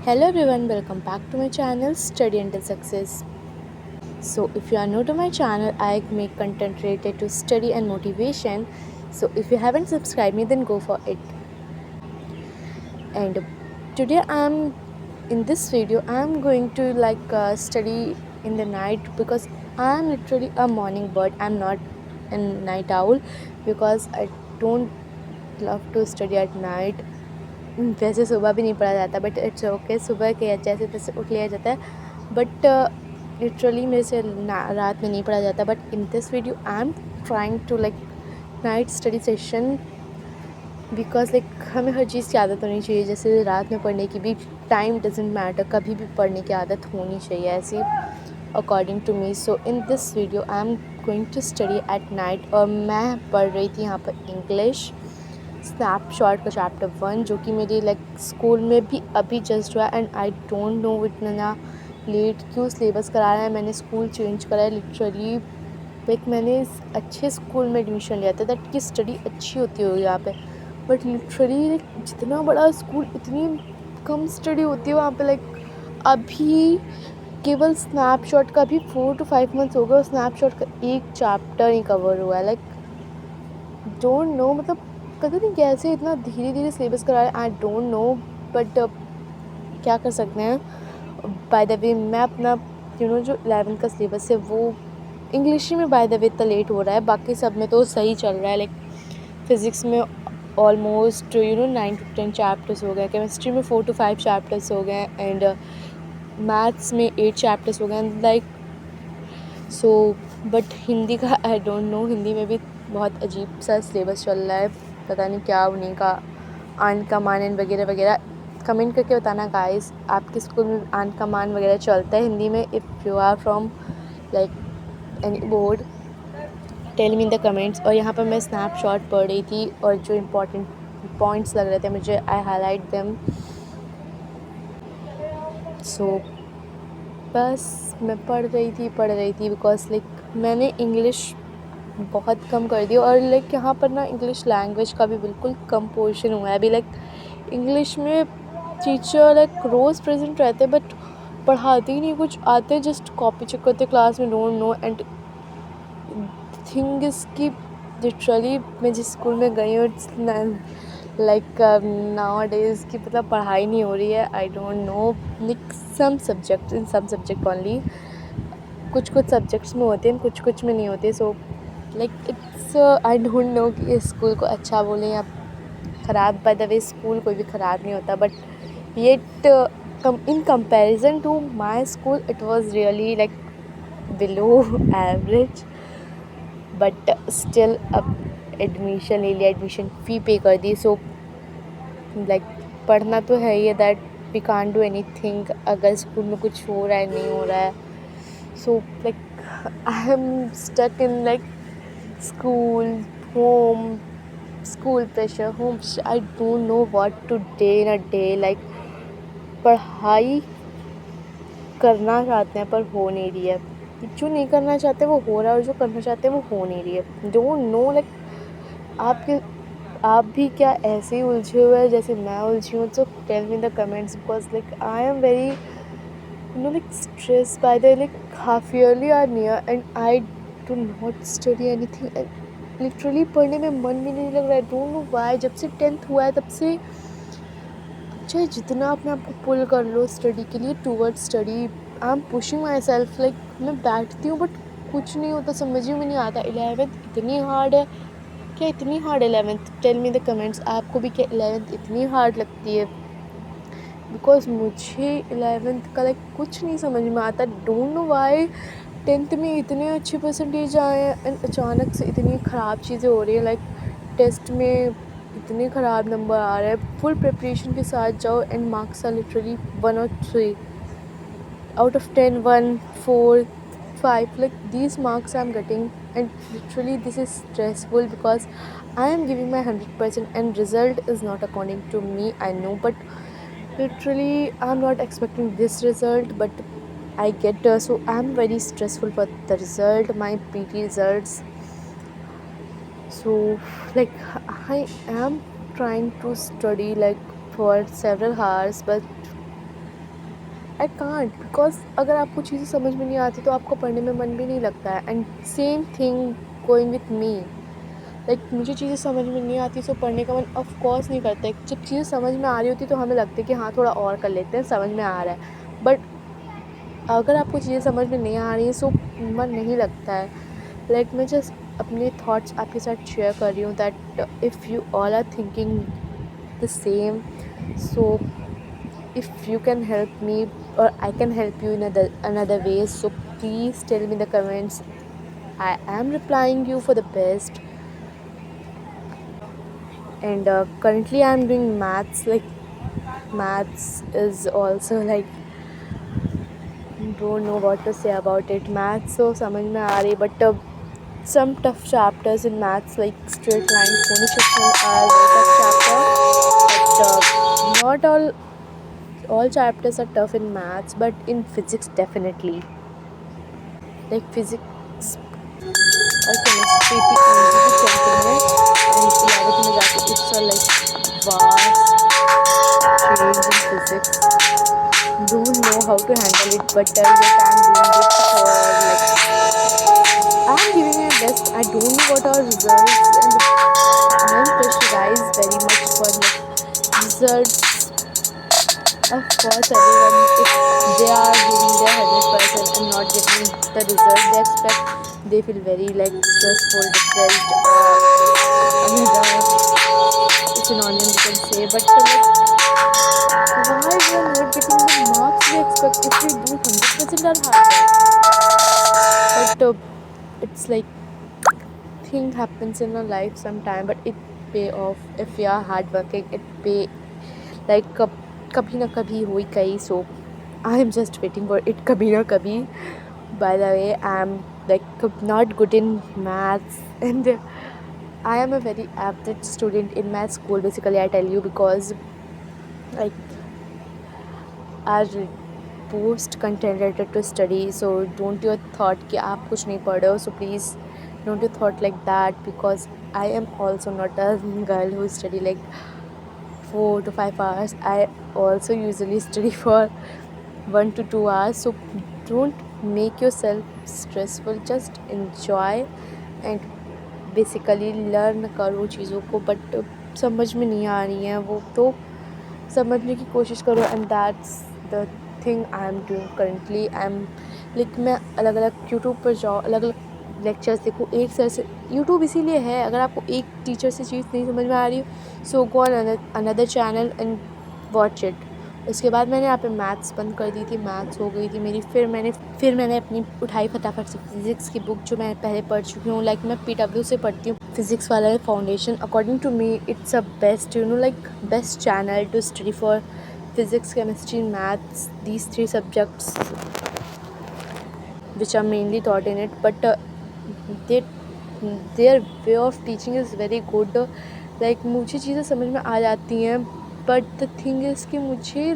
Hello everyone, welcome back to my channel Study Until Success. So if you are new to my channel, I make content related to study and motivation. So if you haven't subscribed me, then go for it. And today in this video I'm going to study in the night because I'm literally a morning bird. I'm not a night owl because I don't love to study at night. वैसे सुबह भी नहीं पढ़ा जाता but it's okay, सुबह के जैसे तैसे उठ लिया जाता है बट लिटरली मेरे से रात में नहीं पढ़ा जाता. But in this video I am trying to night study session because हमें हर चीज़ की आदत होनी चाहिए. जैसे रात में पढ़ने की भी टाइम डजेंट मैटर, कभी भी पढ़ने की आदत होनी चाहिए ऐसी according to me. So in this video I am going to study at night और मैं पढ़ रही थी यहाँ पर इंग्लिश स्नैपशॉट का चैप्टर 1 जो कि मेरी स्कूल में भी अभी जस्ट हुआ. एंड आई डोंट नो इतना लेट क्यों सिलेबस करा रहा है. मैंने स्कूल चेंज करा है लिटरली. मैंने इस अच्छे स्कूल में एडमिशन लिया था दैट की स्टडी अच्छी होती होगी यहाँ पे. बट लिटरली जितना बड़ा स्कूल इतनी कम स्टडी होती है वहाँ पे. अभी केवल स्नैपशॉट का भी 4 to 5 मंथ्स हो गए और स्नैपशॉट का एक चैप्टर ही कवर हुआ है. डोंट नो पता नहीं कैसे इतना धीरे धीरे सिलेबस करा रहे हैं. आई डोंट नो बट क्या कर सकते हैं. बाय द वे मैं अपना जो 11th का सिलेबस है वो इंग्लिश में बाय द वे इतना लेट हो रहा है. बाकी सब में तो सही चल रहा है. फिज़िक्स में ऑलमोस्ट 9 to 10 चैप्टर्स हो गए. केमिस्ट्री में 4 to 5 चैप्टर्स हो गए. एंड मैथ्स में 8 चैप्टर्स हो गए सो. बट हिंदी का आई डोंट नो. हिंदी में भी बहुत अजीब सा सिलेबस चल रहा है. पता नहीं क्या उन्हीं का आन का मान वगैरह वगैरह. कमेंट करके बताना गाइस, आपके स्कूल में आन का मान वगैरह चलता है हिंदी में. If you are from any board tell me in the comments. और यहाँ पर मैं स्नैपशॉट पढ़ रही थी और जो इम्पोर्टेंट पॉइंट्स लग रहे थे मुझे आई हाईलाइट देम. सो बस मैं पढ़ रही थी बिकॉज मैंने इंग्लिश बहुत कम कर दी. और यहाँ पर ना इंग्लिश लैंग्वेज का भी बिल्कुल कम पोर्शन हुआ है अभी. इंग्लिश में टीचर रोज़ प्रेजेंट रहते बट पढ़ाते ही नहीं कुछ. आते जस्ट कॉपी चेक करते क्लास में. Don't know. And thing is कि लिटरली मैं जिस स्कूल में गई हूँ इट्स नाउ डेज़ की पढ़ाई नहीं हो रही है. I don't know. Some subject only. कुछ सब्जेक्ट्स में होते हैं कुछ में नहीं होते. So it's I don't know कि इस स्कूल को अच्छा बोलें या ख़राब. बाय द वे स्कूल कोई भी ख़राब नहीं होता but yet in comparison to my school it was really below average. But still अब एडमिशन ले लिया, एडमिशन फ़ी पे कर दी. सो पढ़ना तो है ही that we can't do anything अगर स्कूल में कुछ हो रहा है नहीं हो रहा है. So I am stuck in school, home, school pressure, home. I don't know what to do in a day. पढ़ाई करना चाहते हैं पर हो नहीं रही है. जो नहीं करना चाहते वो हो रहा है और जो करना चाहते हैं वो हो नहीं रही है. डोंट नो आप भी क्या ऐसे ही उलझे हुए हैं जैसे मैं उलझी हूँ. So tell me in the comments because I am very stressed by the half yearly are near and I do not study anything. And literally पढ़ने में मन भी नहीं लग रहा है. Don't know why. जब से 10th हुआ है तब से चाहे जितना अपने आप को पुल कर लो स्टडी के लिए toward study I am pushing my self. मैं बैठती हूँ बट कुछ नहीं होता. समझ में नहीं आता 11th इतनी हार्ड है. क्या इतनी hard 11th? Tell me the comments. आपको भी क्या 11th इतनी हार्ड लगती है? बिकॉज मुझे 11th का कुछ नहीं समझ में आता. डोंट नो वाई 10th में इतने अच्छे परसेंटेज आए हैं एंड अचानक से इतनी ख़राब चीज़ें हो रही हैं. टेस्ट में इतने ख़राब नंबर आ रहे हैं. फुल प्रिपरेशन के साथ जाओ and marks are literally 1 or 3 out of 10, 1, 4, 5. These marks I am getting and literally this is stressful because I am giving my 100% and result is not according to me, I know, but literally I'm not expecting this result but I get so I'm very stressful for the result, my PT results. So I am trying to study for several hours but I can't, because अगर आपको चीज़ें समझ में नहीं आती तो आपको पढ़ने में मन भी नहीं लगता है। And same thing going with me, like मुझे चीज़ें समझ में नहीं आती सो पढ़ने का मन ऑफ कोर्स नहीं करता है। जब चीज़ें समझ में आ रही होती तो हमें लगता है कि हाँ थोड़ा और कर लेते हैं, समझ में आ रहा है। बट अगर आपको चीज़ें समझ में नहीं आ रही हैं सो मन नहीं लगता है। लाइक मैं जस्ट अपने थॉट्स आपके साथ शेयर कर रही हूँ that if you all are thinking the same, so if you can help me or I can help you in another way, so please tell me in the comments. I am replying you for the best. And currently I am doing maths. Like maths is also like don't know what to say about it. Maths so समझ में आ रही, but some tough chapters in maths like straight line conic section are very tough chapter, but not all chapters are tough in maths, but in physics definitely. Like physics और chemistry थी easy भी चलती है, and 11th में जाके it's a like vast change in physics. Don't know how to handle it, but yes, I'm doing it for like I'm giving my best. I don't know what are results, and men pressurize very much for like results. Of course, everyone, if they are giving their 100% and not getting the result they expect, they feel very like stressful, depressed, another synonym we can say. But like, why we are not getting the marks we expect if we do 100% our hard work? But it's like thing happens in our life sometime, but it pay off if we are hardworking. It pay like kabhi na kabhi hui kai. So I am just waiting for it kabhi na kabhi. By the way, I am like not good in maths, and I am a very average student in my school. Basically, I tell you, because like our post content related to study. So don't you thought कि आप कुछ नहीं पढ़ रहे हो. So please don't you thought like that, because I am also not a girl who study like 4 to 5 hours. I also usually study for 1 to 2 hours. So don't make yourself stressful. Just enjoy and basically learn करो चीज़ों को, but समझ में नहीं आ रही हैं वो तो समझने की कोशिश करो. And that's the thing I am doing currently. I am like मैं अलग अलग यूट्यूब पर जाओ, अलग अलग लेक्चर्स देखो. एक सर से यूट्यूब इसीलिए है, अगर आपको एक टीचर से चीज़ नहीं समझ में आ रही हो so go on another channel and watch it. उसके बाद मैंने यहाँ पे मैथ्स बंद कर दी थी, मैथ्स हो गई थी मेरी. फिर मैंने अपनी उठाई फटाफट से फिज़िक्स की बुक जो मैं पहले पढ़ चुकी हूँ. लाइक मैं PW से पढ़ती हूँ. फिज़िक्स वाला है foundation. According to me it's a best like best channel to study for physics, chemistry, maths, these 3 subjects which are mainly taught in it. But they their way of teaching is very good. Like मुझे चीज़ें समझ में आ जाती हैं, but the thing is कि मुझे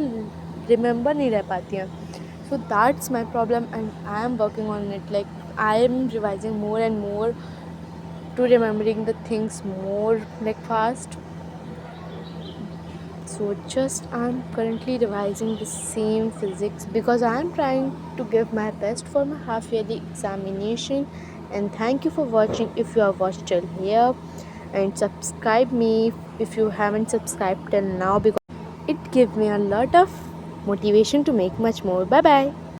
remember नहीं रह पाती हैं. So that's my problem, and I am working on it. Like I am revising more and more to remembering the things more like fast. So just I'm currently revising the same physics because I'm trying to give my best for my half yearly examination. And thank you for watching if you have watched till here, and subscribe me if you haven't subscribed till now, because it gives me a lot of motivation to make much more. Bye bye.